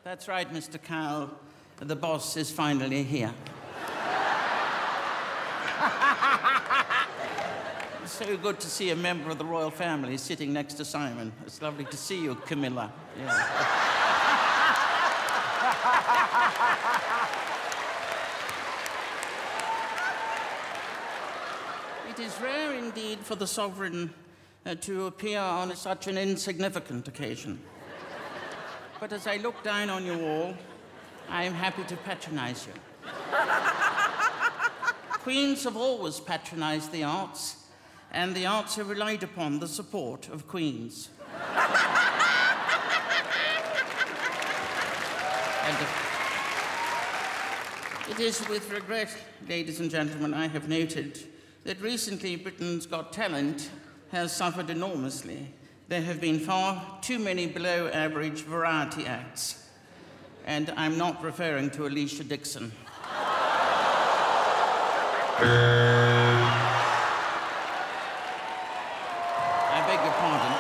That's right, Mr. Cowell. The boss is finally here. It's so good to see a member of the royal family sitting next to Simon. It's lovely to see you, Camilla. Yeah. It is rare indeed for the sovereign to appear on such an insignificant occasion. But as I look down on you all, I am happy to patronize you. Queens have always patronized the arts, and the arts have relied upon the support of queens. And it is with regret, ladies and gentlemen, I have noted that recently Britain's Got Talent has suffered enormously. There have been far too many below-average variety acts. And I'm not referring to Alicia Dixon. I beg your pardon.